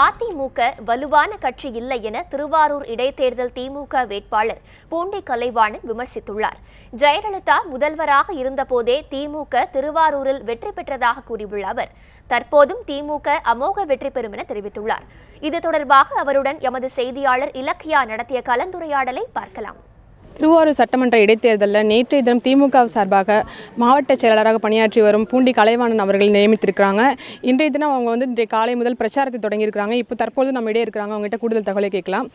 அதிமுக வலுவான கட்சி இல்லை என திருவாரூர் இடைத்தேர்தல் திமுக வேட்பாளர் பூண்டி கலைவாணன் விமர்சித்துள்ளார். ஜெயலலிதா முதல்வராக இருந்தபோதே திமுக திருவாரூரில் வெற்றி பெற்றதாக கூறியுள்ள அவர், தற்போதும் திமுக அமோக வெற்றி பெறும் என தெரிவித்துள்ளார். இது தொடர்பாக அவருடன் எமது செய்தியாளர் இலக்கியா நடத்திய கலந்துரையாடலை பார்க்கலாம். திருவாரூர் சட்டமன்ற இடைத்தேர்தலில் நேற்றைய தினம் திமுக சார்பாக மாவட்ட செயலாளராக பணியாற்றி வரும் பூண்டி கலைவாணன் அவர்கள் நியமித்திருக்கிறாங்க. இன்றைய தினம் அவங்க இன்றைய காலை முதல் பிரச்சாரத்தை தொடங்கியிருக்கிறாங்க. இப்போ தற்போது நம்ம இடையே இருக்கிறாங்க. அவங்ககிட்ட கூடுதல் தகவலை கேட்கலாம்.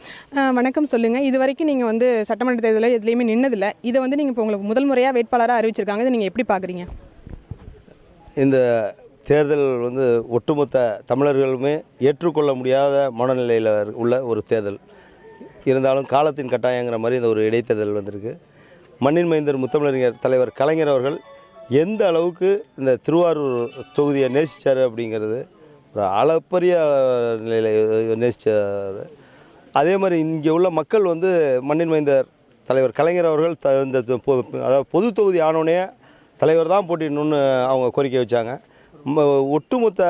வணக்கம், சொல்லுங்கள். இது வரைக்கும் நீங்கள் சட்டமன்ற தேர்தலில் எதுலேயுமே நின்னதில்லை. இதை நீங்கள் இப்போ உங்களுக்கு முதல் முறையாக வேட்பாளராக அறிவிச்சிருக்காங்க. இதை நீங்கள் எப்படி பார்க்குறீங்க? இந்த தேர்தல் ஒட்டுமொத்த தமிழர்களுமே ஏற்றுக்கொள்ள முடியாத மனநிலையில் உள்ள ஒரு தேர்தல். இருந்தாலும் காலத்தின் கட்டாயங்கிற மாதிரி இந்த ஒரு இடைத்தேர்தல் வந்திருக்கு. மண்ணின் மைந்தர் முத்தமிழறிஞர் தலைவர் கலைஞர் அவர்கள் எந்த அளவுக்கு இந்த திருவாரூர் தொகுதியை நேசித்தார் அப்படிங்கிறது ஒரு அளப்பரிய நிலையில் நேசித்தார். அதே மாதிரி இங்கே உள்ள மக்கள் மண்ணின் மைந்தர் தலைவர் கலைஞர் அவர்கள் இந்த அதாவது பொது தொகுதி ஆனோடனே தலைவர் தான் போட்டிடணும்னு அவங்க கோரிக்கை வச்சாங்க. ஒட்டுமொத்த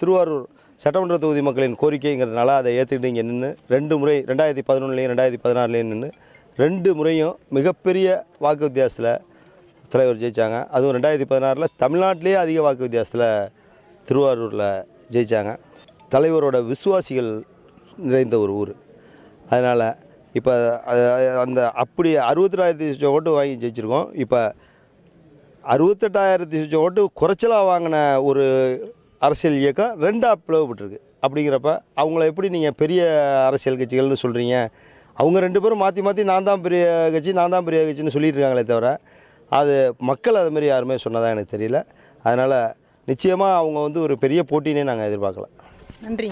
திருவாரூர் சட்டமன்ற தொகுதி மக்களின் கோரிக்கைங்கிறதுனால அதை ஏற்றுக்கிட்டு இங்கே நின்று 2 முறை 2011 2016 நின்று 2 முறையும் மிகப்பெரிய வாக்கு வித்தியாசத்தில் தலைவர் ஜெயித்தாங்க. அதுவும் 2016 தமிழ்நாட்டிலே அதிக வாக்கு வித்தியாசத்தில் திருவாரூரில் ஜெயித்தாங்க. தலைவரோட விசுவாசிகள் நிறைந்த ஒரு ஊர். அதனால் இப்போ அந்த அப்படி 68,000 ஓட்டு வாங்கி ஜெயிச்சிருக்கோம். இப்போ 68,000 ஓட்டு குறைச்சலாக வாங்கின ஒரு அரசியல் இயக்கம் 2ஆக பிளவுபட்டுருக்கு. அப்படிங்கிறப்ப அவங்கள எப்படி நீங்கள் பெரிய அரசியல் கட்சிகள்னு சொல்கிறீங்க? அவங்க 2 பேரும் மாற்றி மாற்றி நான் தான் பெரிய கட்சின்னு சொல்லிட்டு இருக்காங்களே தவிர அது மக்கள் அது மாதிரி யாருமே சொன்னதாக எனக்கு தெரியல. அதனால் நிச்சயமாக அவங்க ஒரு பெரிய போட்டினே நாங்கள் எதிர்பார்க்கல. நன்றி.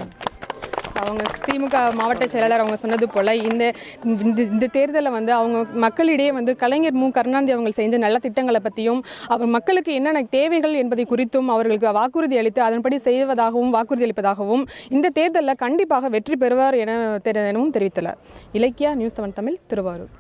அவங்க திமுக மாவட்ட செயலாளர் அவங்க சொன்னது போல் இந்த தேர்தலில் அவங்க மக்களிடையே கலைஞர் கருணாநிதி அவங்க செஞ்ச நல்ல திட்டங்களை பற்றியும் அவர் மக்களுக்கு என்னென்ன தேவைகள் என்பதை குறித்தும் அவர்களுக்கு வாக்குறுதி அளித்து அதன்படி செய்வதாகவும் வாக்குறுதி அளிப்பதாகவும் இந்த தேர்தலில் கண்டிப்பாக வெற்றி பெறுவார் எனவும் தெரிவித்துள்ளார். இலக்கியா, நியூஸ் 7 தமிழ், திருவாரூர்.